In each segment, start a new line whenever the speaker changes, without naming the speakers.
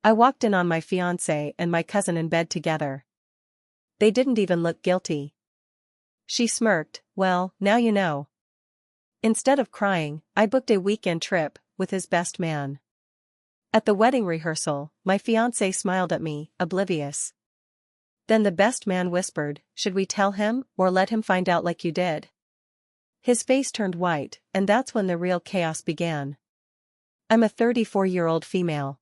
I walked in on my fiancé and my cousin in bed together. They didn't even look guilty. She smirked, "Well, now you know." Instead of crying, I booked a weekend trip with his best man. At the wedding rehearsal, my fiancé smiled at me, oblivious. Then the best man whispered, "Should we tell him or let him find out like you did?" His face turned white, and that's when the real chaos began. I'm a 34-year-old female.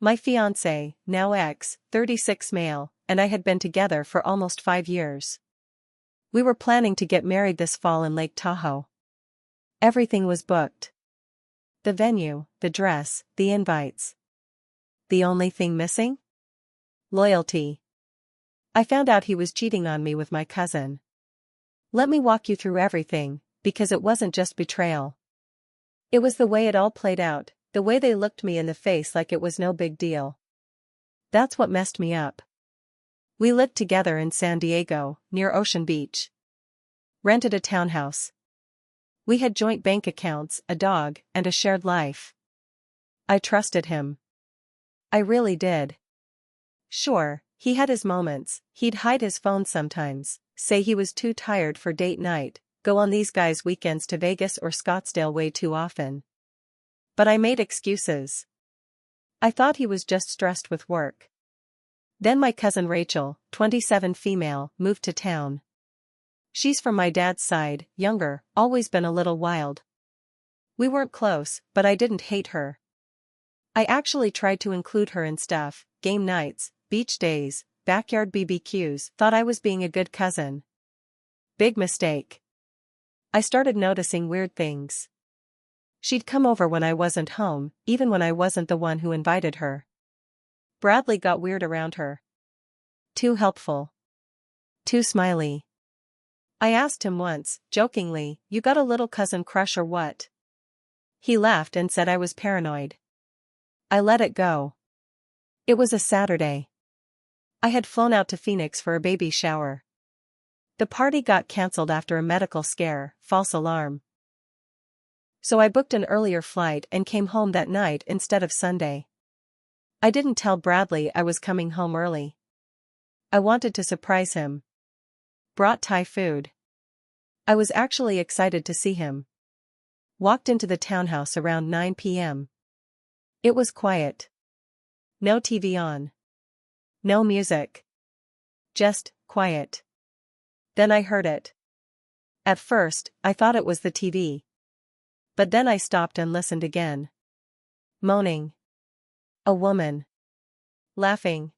My fiancé, now ex, 36 male, and I had been together for almost 5 years. We were planning to get married this fall in Lake Tahoe. Everything was booked. The venue, the dress, the invites. The only thing missing? Loyalty. I found out he was cheating on me with my cousin. Let me walk you through everything, because it wasn't just betrayal. It was the way it all played out, the way they looked me in the face like it was no big deal. That's what messed me up. We lived together in San Diego, near Ocean Beach. Rented a townhouse. We had joint bank accounts, a dog, and a shared life. I trusted him. I really did. Sure, he had his moments. He'd hide his phone sometimes, say he was too tired for date night, go on these guys' weekends to Vegas or Scottsdale way too often. But I made excuses. I thought he was just stressed with work. Then my cousin Rachel, 27 female, moved to town. She's from my dad's side, younger, always been a little wild. We weren't close, but I didn't hate her. I actually tried to include her in stuff, game nights, beach days, backyard BBQs, thought I was being a good cousin. Big mistake. I started noticing weird things. She'd come over when I wasn't home, even when I wasn't the one who invited her. Bradley got weird around her. Too helpful. Too smiley. I asked him once, jokingly, "You got a little cousin crush or what?" He laughed and said I was paranoid. I let it go. It was a Saturday. I had flown out to Phoenix for a baby shower. The party got cancelled after a medical scare, false alarm. So I booked an earlier flight and came home that night instead of Sunday. I didn't tell Bradley I was coming home early. I wanted to surprise him. Brought Thai food. I was actually excited to see him. Walked into the townhouse around 9 p.m. It was quiet. No TV on. No music. Just quiet. Then I heard it. At first, I thought it was the TV. But then I stopped and listened again. Moaning. A woman. Laughing.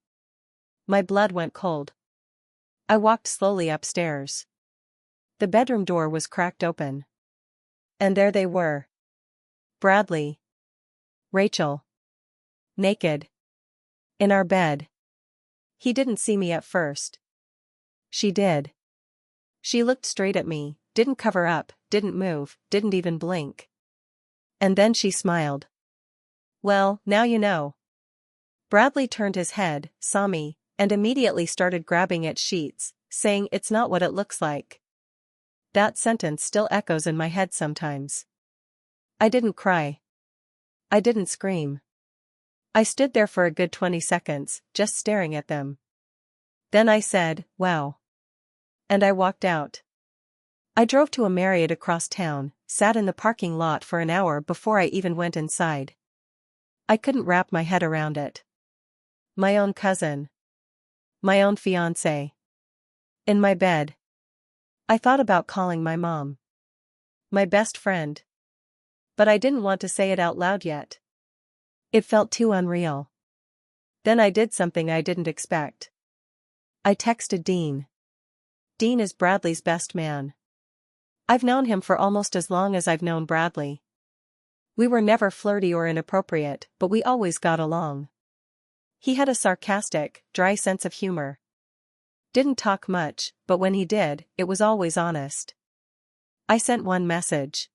My blood went cold. I walked slowly upstairs. The bedroom door was cracked open. And there they were. Bradley. Rachel. Naked. In our bed. He didn't see me at first. She did. She looked straight at me, didn't cover up, didn't move, didn't even blink. And then she smiled. "Well, now you know." Bradley turned his head, saw me, and immediately started grabbing at sheets, saying it's not what it looks like. That sentence still echoes in my head sometimes. I didn't cry. I didn't scream. I stood there for a good 20 seconds, just staring at them. Then I said, "Wow." And I walked out. I drove to a Marriott across town, sat in the parking lot for an hour before I even went inside. I couldn't wrap my head around it. My own cousin. My own fiancé. In my bed. I thought about calling my mom. My best friend. But I didn't want to say it out loud yet. It felt too unreal. Then I did something I didn't expect. I texted Dean. Dean is Bradley's best man. I've known him for almost as long as I've known Bradley. We were never flirty or inappropriate, but we always got along. He had a sarcastic, dry sense of humor. Didn't talk much, but when he did, it was always honest. I sent one message.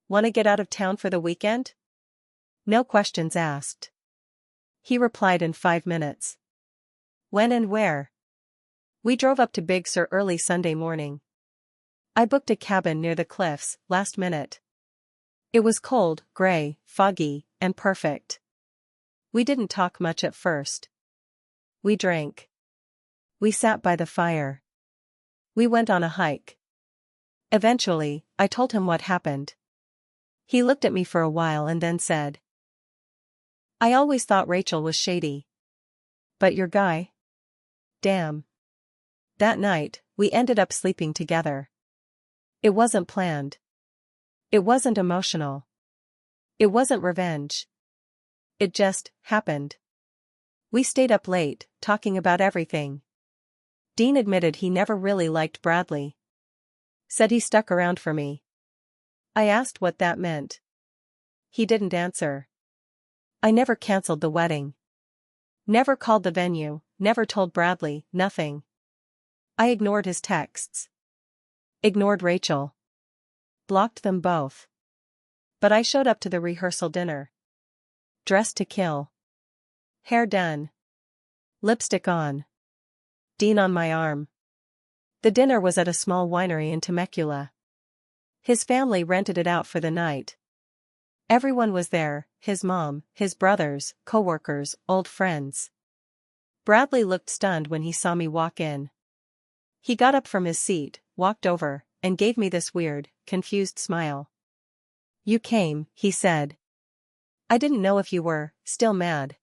"Want to get out of town for the weekend?" No questions asked. He replied in 5 minutes. When and where? We drove up to Big Sur early Sunday morning. I booked a cabin near the cliffs, last minute. It was cold, gray, foggy, and perfect. We didn't talk much at first. We drank. We sat by the fire. We went on a hike. Eventually, I told him what happened. He looked at me for a while and then said, "I always thought Rachel was shady. But your guy? Damn." That night, we ended up sleeping together. It wasn't planned. It wasn't emotional. It wasn't revenge. It just happened. We stayed up late, talking about everything. Dean admitted he never really liked Bradley. Said he stuck around for me. I asked what that meant. He didn't answer. I never canceled the wedding. Never called the venue, never told Bradley, nothing. I ignored his texts. Ignored Rachel. Blocked them both. But I showed up to the rehearsal dinner. Dressed to kill. Hair done. Lipstick on. Dean on my arm. The dinner was at a small winery in Temecula. His family rented it out for the night. Everyone was there, his mom, his brothers, co-workers, old friends. Bradley looked stunned when he saw me walk in. He got up from his seat, walked over, and gave me this weird, confused smile. "You came," he said. "I didn't know if you were still mad."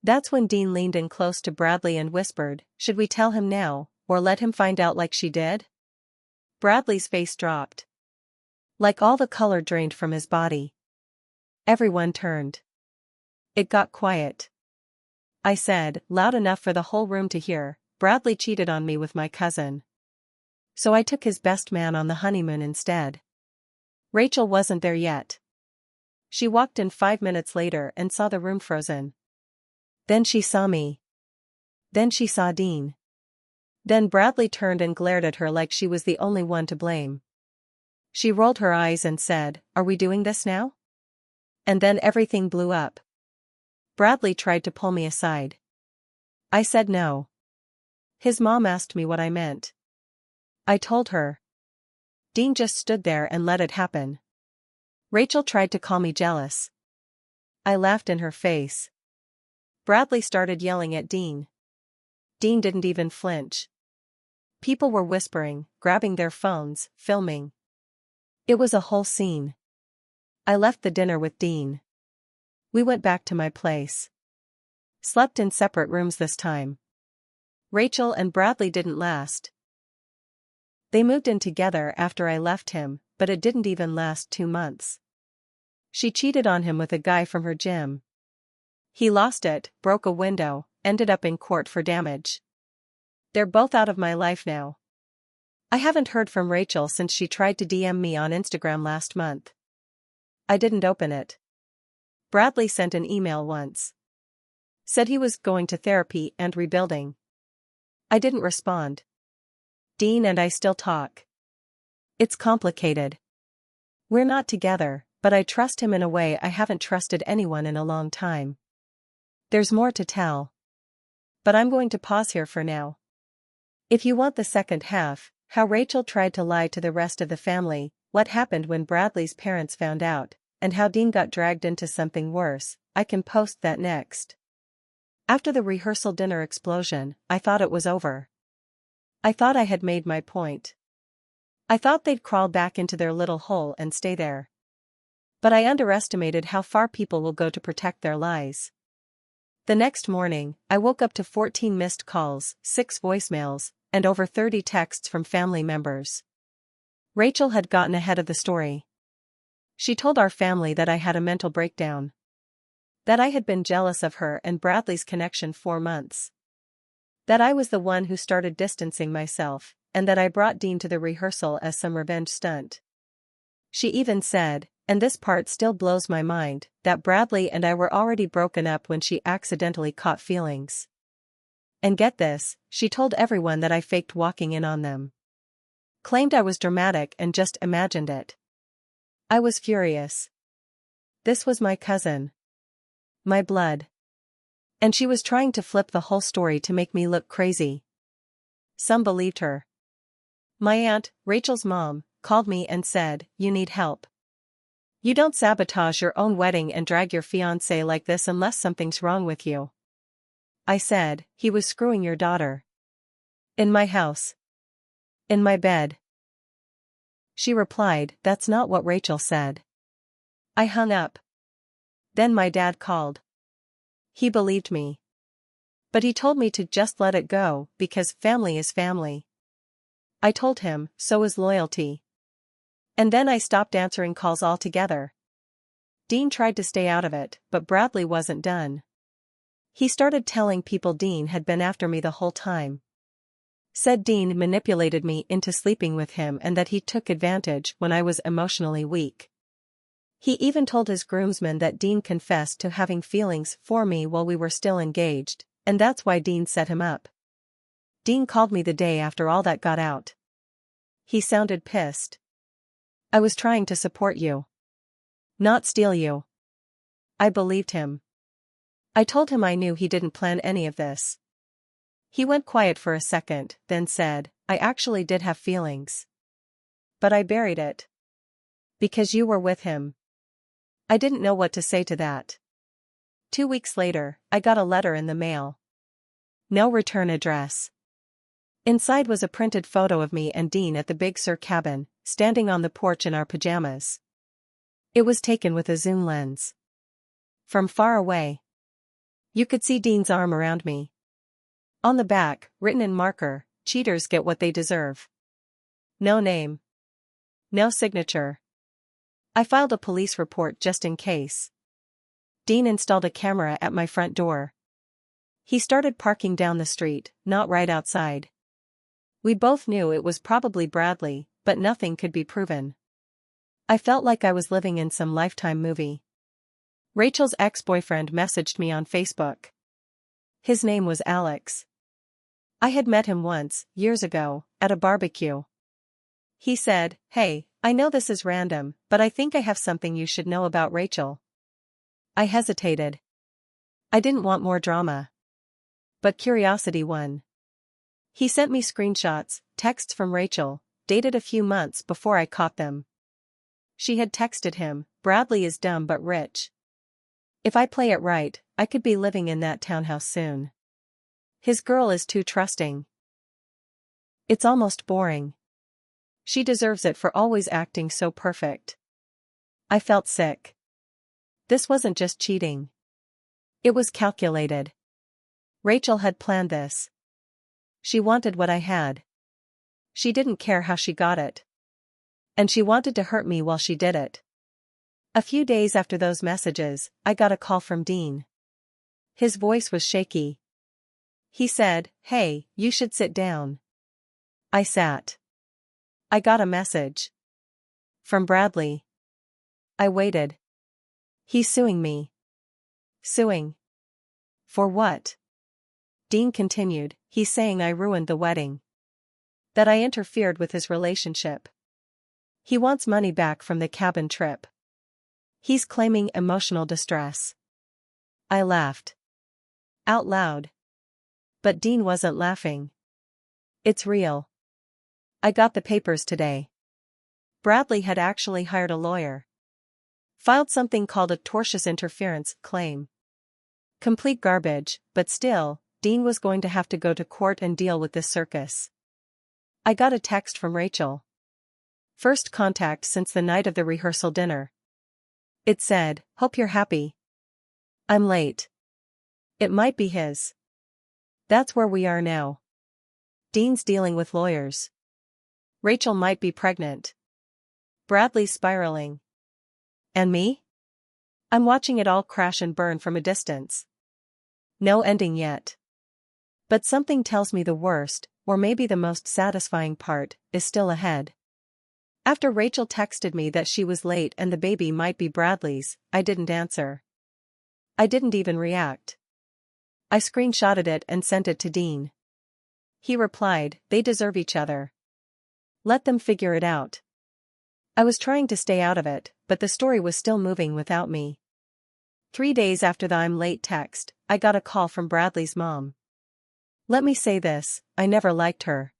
That's when Dean leaned in close to Bradley and whispered, "Should we tell him now, or let him find out like she did?" Bradley's face dropped. Like all the color drained from his body. Everyone turned. It got quiet. I said, loud enough for the whole room to hear, "Bradley cheated on me with my cousin. So I took his best man on the honeymoon instead." Rachel wasn't there yet. She walked in 5 minutes later and saw the room frozen. Then she saw me. Then she saw Dean. Then Bradley turned and glared at her like she was the only one to blame. She rolled her eyes and said, "Are we doing this now?" And then everything blew up. Bradley tried to pull me aside. I said no. His mom asked me what I meant. I told her. Dean just stood there and let it happen. Rachel tried to call me jealous. I laughed in her face. Bradley started yelling at Dean. Dean didn't even flinch. People were whispering, grabbing their phones, filming. It was a whole scene. I left the dinner with Dean. We went back to my place. Slept in separate rooms this time. Rachel and Bradley didn't last. They moved in together after I left him, but it didn't even last 2 months. She cheated on him with a guy from her gym. He lost it, broke a window, ended up in court for damage. They're both out of my life now. I haven't heard from Rachel since she tried to DM me on Instagram last month. I didn't open it. Bradley sent an email once. Said he was going to therapy and rebuilding. I didn't respond. Dean and I still talk. It's complicated. We're not together, but I trust him in a way I haven't trusted anyone in a long time. There's more to tell. But I'm going to pause here for now. If you want the second half, how Rachel tried to lie to the rest of the family, what happened when Bradley's parents found out, and how Dean got dragged into something worse, I can post that next. After the rehearsal dinner explosion, I thought it was over. I thought I had made my point. I thought they'd crawl back into their little hole and stay there. But I underestimated how far people will go to protect their lies. The next morning, I woke up to 14 missed calls, 6 voicemails, and over 30 texts from family members. Rachel had gotten ahead of the story. She told our family that I had a mental breakdown. That I had been jealous of her and Bradley's connection 4 months. That I was the one who started distancing myself, and that I brought Dean to the rehearsal as some revenge stunt. She even said, and this part still blows my mind, that Bradley and I were already broken up when she accidentally caught feelings. And get this, she told everyone that I faked walking in on them. Claimed I was dramatic and just imagined it. I was furious. This was my cousin. My blood. And she was trying to flip the whole story to make me look crazy. Some believed her. My aunt, Rachel's mom, called me and said, "You need help. You don't sabotage your own wedding and drag your fiancé like this unless something's wrong with you. I said, he was screwing your daughter. In my house. In my bed. She replied, that's not what Rachel said. I hung up. Then my dad called. He believed me. But he told me to just let it go, because family is family. I told him, so is loyalty. And then I stopped answering calls altogether. Dean tried to stay out of it, but Bradley wasn't done. He started telling people Dean had been after me the whole time. Said Dean manipulated me into sleeping with him and that he took advantage when I was emotionally weak. He even told his groomsmen that Dean confessed to having feelings for me while we were still engaged, and that's why Dean set him up. Dean called me the day after all that got out. He sounded pissed. I was trying to support you. Not steal you. I believed him. I told him I knew he didn't plan any of this. He went quiet for a second, then said, I actually did have feelings. But I buried it. Because you were with him. I didn't know what to say to that. 2 weeks later, I got a letter in the mail. No return address. Inside was a printed photo of me and Dean at the Big Sur cabin, standing on the porch in our pajamas. It was taken with a zoom lens. From far away. You could see Dean's arm around me. On the back, written in marker, cheaters get what they deserve. No name. No signature. I filed a police report just in case. Dean installed a camera at my front door. He started parking down the street, not right outside. We both knew it was probably Bradley, but nothing could be proven. I felt like I was living in some Lifetime movie. Rachel's ex-boyfriend messaged me on Facebook. His name was Alex. I had met him once, years ago, at a barbecue. He said, hey, I know this is random, but I think I have something you should know about Rachel. I hesitated. I didn't want more drama. But curiosity won. He sent me screenshots, texts from Rachel, dated a few months before I caught them. She had texted him, Bradley is dumb but rich. If I play it right, I could be living in that townhouse soon. His girl is too trusting. It's almost boring. She deserves it for always acting so perfect. I felt sick. This wasn't just cheating. It was calculated. Rachel had planned this. She wanted what I had. She didn't care how she got it. And she wanted to hurt me while she did it. A few days after those messages, I got a call from Dean. His voice was shaky. He said, hey, you should sit down. I sat. I got a message. From Bradley. I waited. He's suing me. Suing. For what? Dean continued, he's saying I ruined the wedding. That I interfered with his relationship. He wants money back from the cabin trip. He's claiming emotional distress. I laughed. Out loud. But Dean wasn't laughing. It's real. I got the papers today. Bradley had actually hired a lawyer. Filed something called a tortious interference claim. Complete garbage, but still, Dean was going to have to go to court and deal with this circus. I got a text from Rachel. First contact since the night of the rehearsal dinner. It said, hope you're happy. I'm late. It might be his. That's where we are now. Dean's dealing with lawyers. Rachel might be pregnant. Bradley's spiraling. And me? I'm watching it all crash and burn from a distance. No ending yet. But something tells me the worst, or maybe the most satisfying part, is still ahead. After Rachel texted me that she was late and the baby might be Bradley's, I didn't answer. I didn't even react. I screenshotted it and sent it to Dean. He replied, they deserve each other. Let them figure it out. I was trying to stay out of it, but the story was still moving without me. 3 days after the I'm late text, I got a call from Bradley's mom. Let me say this, I never liked her.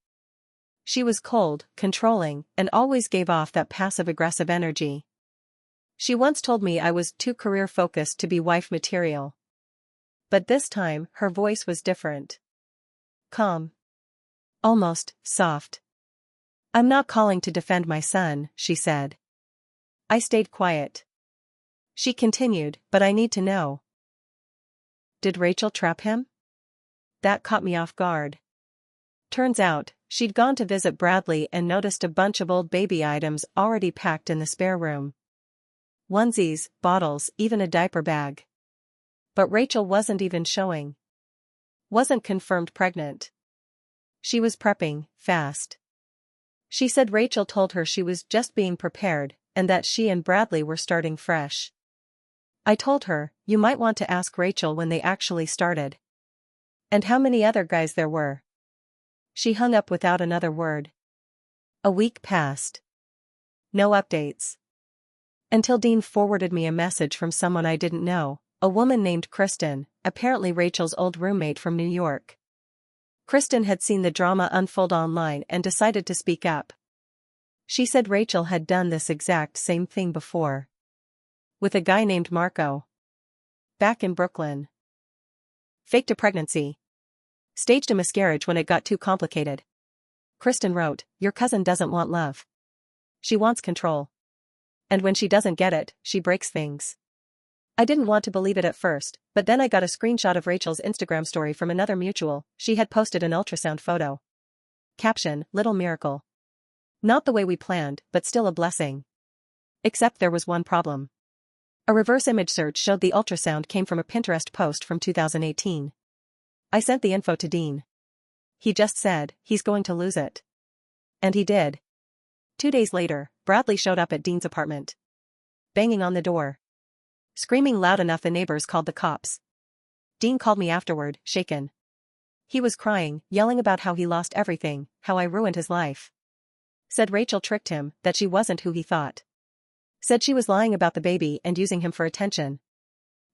She was cold, controlling, and always gave off that passive-aggressive energy. She once told me I was too career-focused to be wife material. But this time, her voice was different. Calm. Almost soft. I'm not calling to defend my son, she said. I stayed quiet. She continued, but I need to know. Did Rachel trap him? That caught me off guard. Turns out, she'd gone to visit Bradley and noticed a bunch of old baby items already packed in the spare room. Onesies, bottles, even a diaper bag. But Rachel wasn't even showing. Wasn't confirmed pregnant. She was prepping, fast. She said Rachel told her she was just being prepared, and that she and Bradley were starting fresh. I told her, you might want to ask Rachel when they actually started. And how many other guys there were. She hung up without another word. A week passed. No updates. Until Dean forwarded me a message from someone I didn't know, a woman named Kristen, apparently Rachel's old roommate from New York. Kristen had seen the drama unfold online and decided to speak up. She said Rachel had done this exact same thing before. With a guy named Marco. Back in Brooklyn. Faked a pregnancy. Staged a miscarriage when it got too complicated. Kristen wrote, your cousin doesn't want love. She wants control. And when she doesn't get it, she breaks things. I didn't want to believe it at first, but then I got a screenshot of Rachel's Instagram story from another mutual. She had posted an ultrasound photo. Caption, little miracle. Not the way we planned, but still a blessing. Except there was one problem. A reverse image search showed the ultrasound came from a Pinterest post from 2018. I sent the info to Dean. He just said, he's going to lose it. And he did. 2 days later, Bradley showed up at Dean's apartment. Banging on the door. Screaming loud enough the neighbors called the cops. Dean called me afterward, shaken. He was crying, yelling about how he lost everything, how I ruined his life. Said Rachel tricked him, that she wasn't who he thought. Said she was lying about the baby and using him for attention.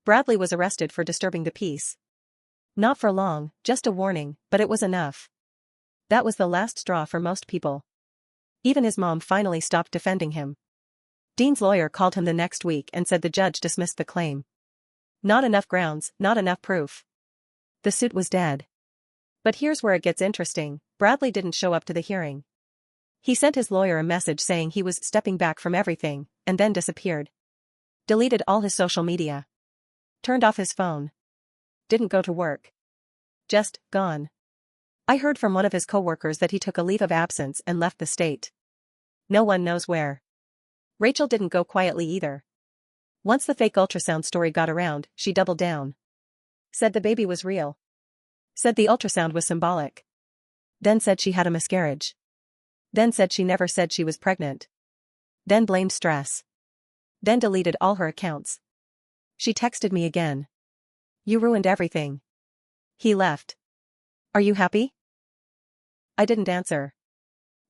Bradley was arrested for disturbing the peace. Not for long, just a warning, but it was enough. That was the last straw for most people. Even his mom finally stopped defending him. Dean's lawyer called him the next week and said the judge dismissed the claim. Not enough grounds, not enough proof. The suit was dead. But here's where it gets interesting, Bradley didn't show up to the hearing. He sent his lawyer a message saying he was stepping back from everything, and then disappeared. Deleted all his social media. Turned off his phone. Didn't go to work. Just, gone. I heard from one of his coworkers that he took a leave of absence and left the state. No one knows where. Rachel didn't go quietly either. Once the fake ultrasound story got around, she doubled down. Said the baby was real. Said the ultrasound was symbolic. Then said she had a miscarriage. Then said she never said she was pregnant. Then blamed stress. Then deleted all her accounts. She texted me again. You ruined everything. He left. Are you happy? I didn't answer.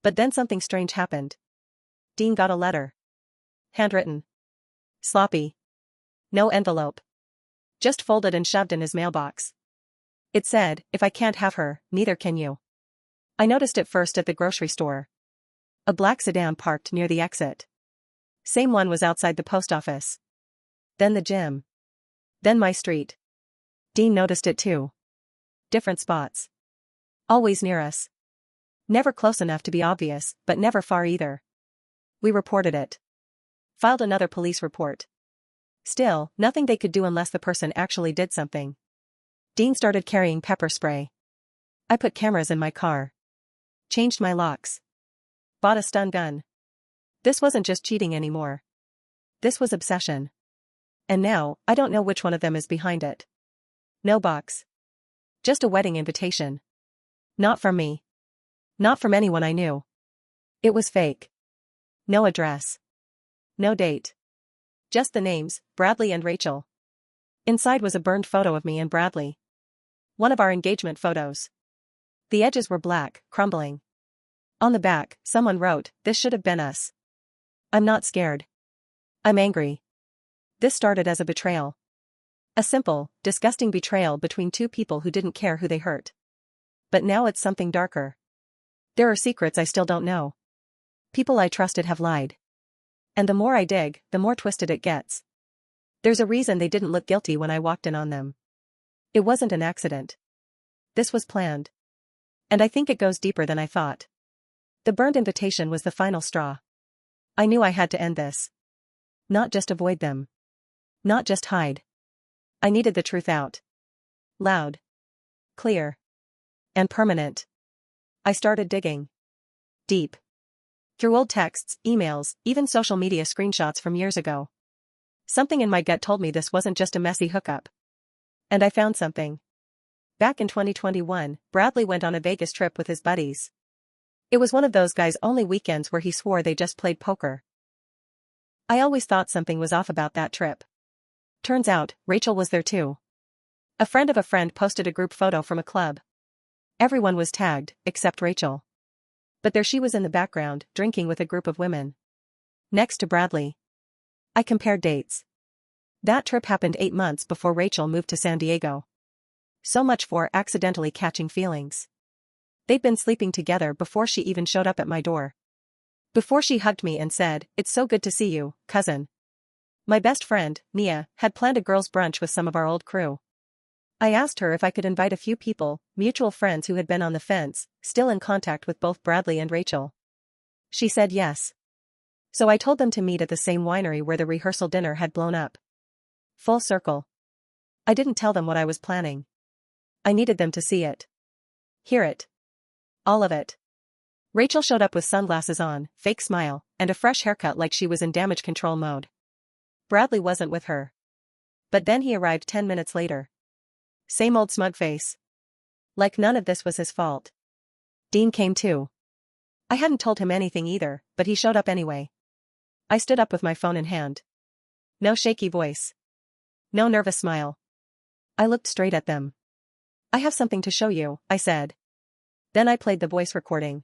But then something strange happened. Dean got a letter. Handwritten. Sloppy. No envelope. Just folded and shoved in his mailbox. It said, if I can't have her, neither can you. I noticed it first at the grocery store. A black sedan parked near the exit. Same one was outside the post office. Then the gym. Then my street. Dean noticed it too. Different spots. Always near us. Never close enough to be obvious, but never far either. We reported it. Filed another police report. Still, nothing they could do unless the person actually did something. Dean started carrying pepper spray. I put cameras in my car. Changed my locks. Bought a stun gun. This wasn't just cheating anymore. This was obsession. And now, I don't know which one of them is behind it. No box. Just a wedding invitation. Not from me. Not from anyone I knew. It was fake. No address. No date. Just the names, Bradley and Rachel. Inside was a burned photo of me and Bradley. One of our engagement photos. The edges were black, crumbling. On the back, someone wrote, "This should have been us." I'm not scared. I'm angry. This started as a betrayal. A simple, disgusting betrayal between two people who didn't care who they hurt. But now it's something darker. There are secrets I still don't know. People I trusted have lied. And the more I dig, the more twisted it gets. There's a reason they didn't look guilty when I walked in on them. It wasn't an accident. This was planned. And I think it goes deeper than I thought. The burned invitation was the final straw. I knew I had to end this. Not just avoid them. Not just hide. I needed the truth out. Loud. Clear. And permanent. I started digging. Deep. Through old texts, emails, even social media screenshots from years ago. Something in my gut told me this wasn't just a messy hookup. And I found something. Back in 2021, Bradley went on a Vegas trip with his buddies. It was one of those guys' only weekends where he swore they just played poker. I always thought something was off about that trip. Turns out, Rachel was there too. A friend of a friend posted a group photo from a club. Everyone was tagged, except Rachel. But there she was in the background, drinking with a group of women. Next to Bradley. I compared dates. That trip happened 8 months before Rachel moved to San Diego. So much for accidentally catching feelings. They'd been sleeping together before she even showed up at my door. Before she hugged me and said, "It's so good to see you, cousin." My best friend, Mia, had planned a girls' brunch with some of our old crew. I asked her if I could invite a few people, mutual friends who had been on the fence, still in contact with both Bradley and Rachel. She said yes. So I told them to meet at the same winery where the rehearsal dinner had blown up. Full circle. I didn't tell them what I was planning. I needed them to see it. Hear it. All of it. Rachel showed up with sunglasses on, fake smile, and a fresh haircut like she was in damage control mode. Bradley wasn't with her. But then he arrived 10 minutes later. Same old smug face. Like none of this was his fault. Dean came too. I hadn't told him anything either, but he showed up anyway. I stood up with my phone in hand. No shaky voice. No nervous smile. I looked straight at them. "I have something to show you," I said. Then I played the voice recording.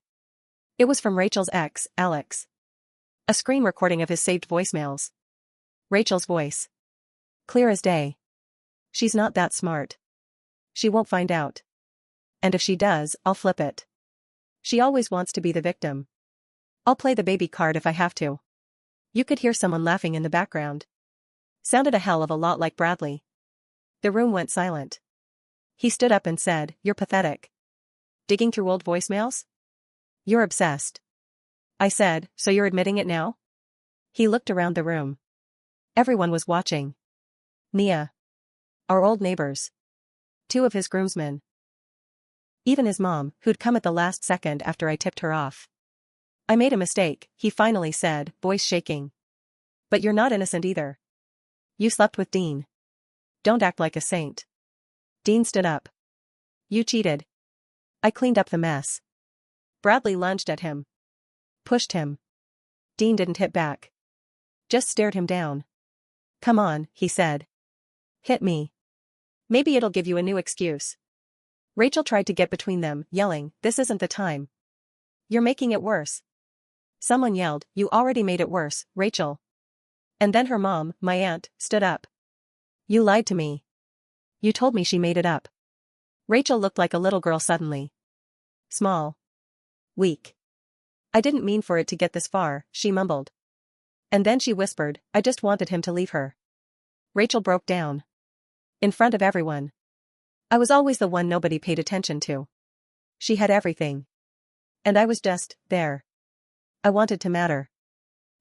It was from Rachel's ex, Alex. A screen recording of his saved voicemails. Rachel's voice. Clear as day. She's not that smart. She won't find out. And if she does, I'll flip it. She always wants to be the victim. I'll play the baby card if I have to. You could hear someone laughing in the background. Sounded a hell of a lot like Bradley. The room went silent. He stood up and said, "You're pathetic. Digging through old voicemails? You're obsessed." I said, "So you're admitting it now?" He looked around the room. Everyone was watching. Mia. Our old neighbors. 2 of his groomsmen. Even his mom, who'd come at the last second after I tipped her off. "I made a mistake," he finally said, voice shaking. "But you're not innocent either. You slept with Dean. Don't act like a saint." Dean stood up. "You cheated." I cleaned up the mess. Bradley lunged at him. Pushed him. Dean didn't hit back. Just stared him down. "Come on," he said. "Hit me. Maybe it'll give you a new excuse." Rachel tried to get between them, yelling, "This isn't the time. You're making it worse." Someone yelled, "You already made it worse, Rachel." And then her mom, my aunt, stood up. "You lied to me. You told me she made it up." Rachel looked like a little girl suddenly. Small. Weak. "I didn't mean for it to get this far," she mumbled. And then she whispered, "I just wanted him to leave her." Rachel broke down. In front of everyone. I was always the one nobody paid attention to. She had everything. And I was just there. I wanted to matter.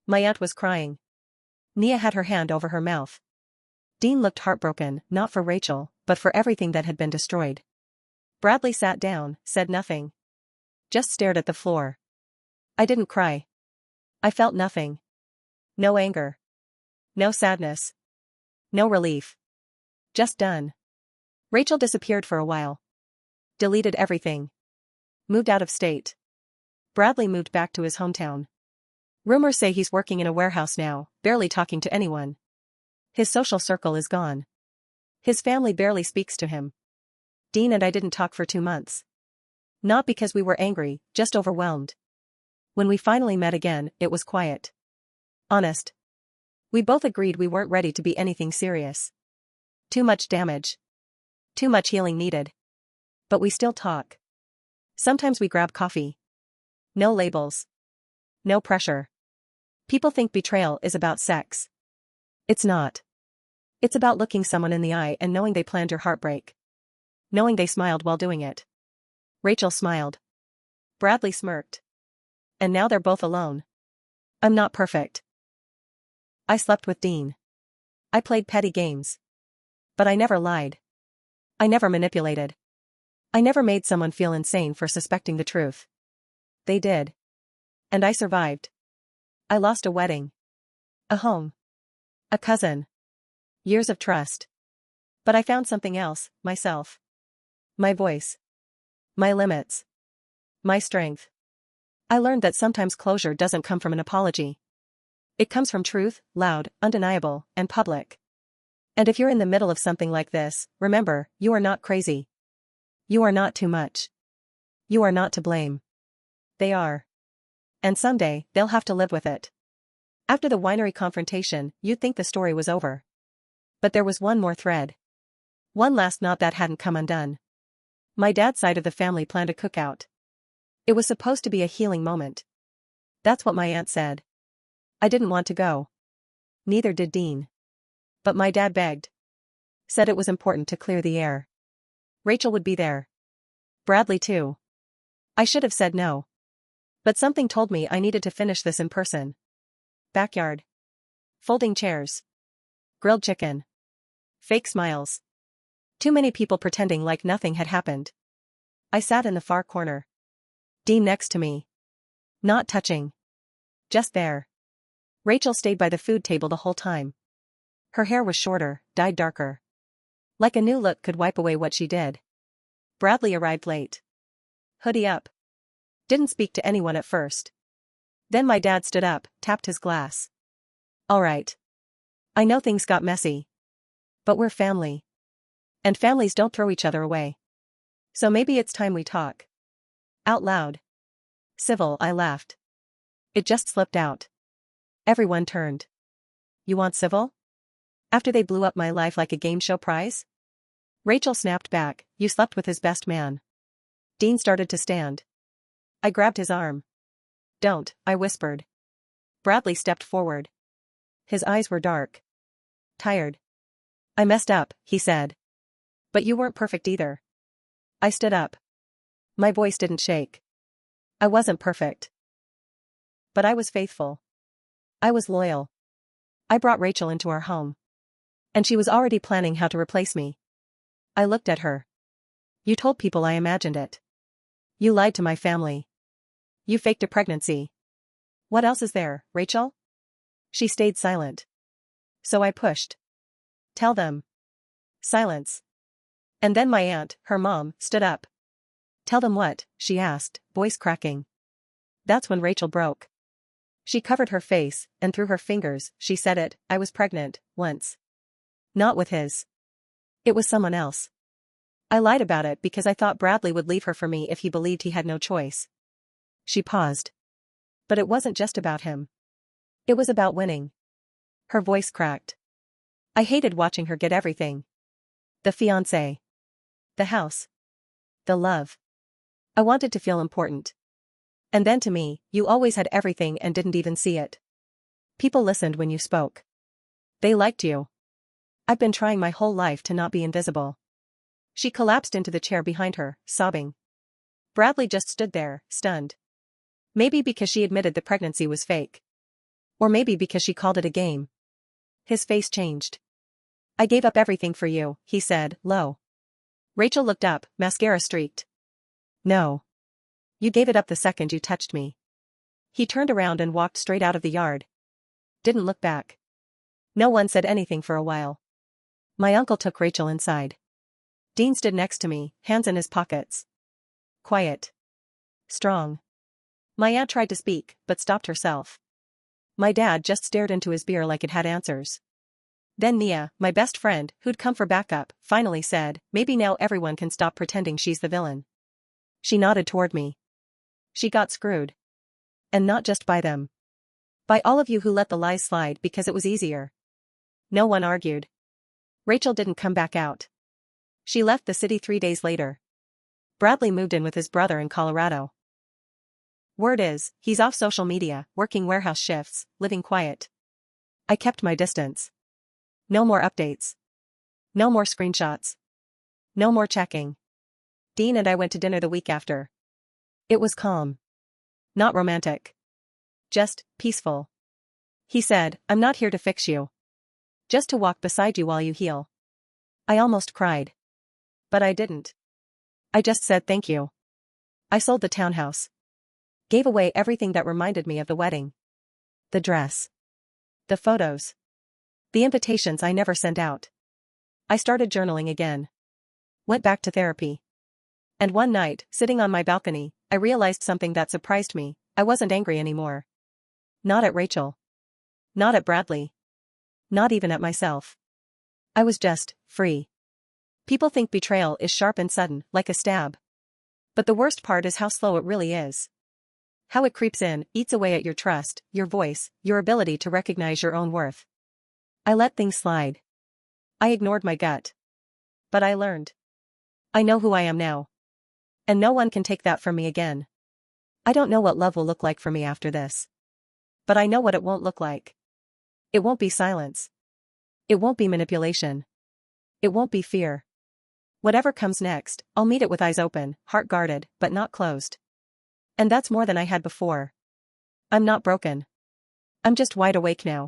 My aunt was crying. Nia had her hand over her mouth. Dean looked heartbroken, not for Rachel, but for everything that had been destroyed. Bradley sat down, said nothing. Just stared at the floor. I didn't cry. I felt nothing. No anger. No sadness. No relief. Just done. Rachel disappeared for a while. Deleted everything. Moved out of state. Bradley moved back to his hometown. Rumors say he's working in a warehouse now, barely talking to anyone. His social circle is gone. His family barely speaks to him. Dean and I didn't talk for 2 months. Not because we were angry, just overwhelmed. When we finally met again, it was quiet. Honest. We both agreed we weren't ready to be anything serious. Too much damage. Too much healing needed. But we still talk. Sometimes we grab coffee. No labels. No pressure. People think betrayal is about sex. It's not. It's about looking someone in the eye and knowing they planned your heartbreak. Knowing they smiled while doing it. Rachel smiled. Bradley smirked. And now they're both alone. I'm not perfect. I slept with Dean. I played petty games. But I never lied. I never manipulated. I never made someone feel insane for suspecting the truth. They did. And I survived. I lost a wedding. A home. A cousin. Years of trust. But I found something else, myself. My voice. My limits. My strength. I learned that sometimes closure doesn't come from an apology. It comes from truth, loud, undeniable, and public. And if you're in the middle of something like this, remember, you are not crazy. You are not too much. You are not to blame. They are. And someday, they'll have to live with it. After the winery confrontation, you'd think the story was over. But there was one more thread. One last knot that hadn't come undone. My dad's side of the family planned a cookout. It was supposed to be a healing moment. That's what my aunt said. I didn't want to go. Neither did Dean. But my dad begged. Said it was important to clear the air. Rachel would be there. Bradley too. I should have said no. But something told me I needed to finish this in person. Backyard. Folding chairs. Grilled chicken. Fake smiles. Too many people pretending like nothing had happened. I sat in the far corner. Dean next to me. Not touching. Just there. Rachel stayed by the food table the whole time. Her hair was shorter, dyed darker. Like a new look could wipe away what she did. Bradley arrived late. Hoodie up. Didn't speak to anyone at first. Then my dad stood up, tapped his glass. All right. I know things got messy. But we're family. And families don't throw each other away. So maybe it's time we talk. Out loud. Civil, I laughed. It just slipped out. Everyone turned. You want civil? After they blew up my life like a game show prize? Rachel snapped back, you slept with his best man. Dean started to stand. I grabbed his arm. Don't, I whispered. Bradley stepped forward. His eyes were dark. Tired. I messed up, he said. But you weren't perfect either. I stood up. My voice didn't shake. I wasn't perfect. But I was faithful. I was loyal. I brought Rachel into our home. And she was already planning how to replace me. I looked at her. You told people I imagined it. You lied to my family. You faked a pregnancy. What else is there, Rachel? She stayed silent. So I pushed. Tell them. Silence. And then my aunt, her mom, stood up. Tell them what? She asked, voice cracking. That's when Rachel broke. She covered her face, and through her fingers, she said it, I was pregnant, once. Not with his. It was someone else. I lied about it because I thought Bradley would leave her for me if he believed he had no choice. She paused. But it wasn't just about him. It was about winning. Her voice cracked. I hated watching her get everything. The fiancé. The house. The love. I wanted to feel important. And then to me, you always had everything and didn't even see it. People listened when you spoke. They liked you. I've been trying my whole life to not be invisible. She collapsed into the chair behind her, sobbing. Bradley just stood there, stunned. Maybe because she admitted the pregnancy was fake. Or maybe because she called it a game. His face changed. I gave up everything for you, he said, low. Rachel looked up, mascara streaked. No. You gave it up the second you touched me. He turned around and walked straight out of the yard. Didn't look back. No one said anything for a while. My uncle took Rachel inside. Dean stood next to me, hands in his pockets. Quiet. Strong. My aunt tried to speak, but stopped herself. My dad just stared into his beer like it had answers. Then Nia, my best friend, who'd come for backup, finally said, maybe now everyone can stop pretending she's the villain. She nodded toward me. She got screwed. And not just by them. By all of you who let the lies slide because it was easier. No one argued. Rachel didn't come back out. She left the city 3 days later. Bradley moved in with his brother in Colorado. Word is, he's off social media, working warehouse shifts, living quiet. I kept my distance. No more updates. No more screenshots. No more checking. Dean and I went to dinner the week after. It was calm. Not romantic. Just peaceful. He said, I'm not here to fix you. Just to walk beside you while you heal. I almost cried. But I didn't. I just said thank you. I sold the townhouse. Gave away everything that reminded me of the wedding. The dress. The photos. The invitations I never sent out. I started journaling again. Went back to therapy. And one night, sitting on my balcony, I realized something that surprised me. I wasn't angry anymore. Not at Rachel. Not at Bradley. Not even at myself. I was just free. People think betrayal is sharp and sudden, like a stab. But the worst part is how slow it really is. How it creeps in, eats away at your trust, your voice, your ability to recognize your own worth. I let things slide. I ignored my gut. But I learned. I know who I am now. And no one can take that from me again. I don't know what love will look like for me after this. But I know what it won't look like. It won't be silence. It won't be manipulation. It won't be fear. Whatever comes next, I'll meet it with eyes open, heart guarded, but not closed. And that's more than I had before. I'm not broken. I'm just wide awake now.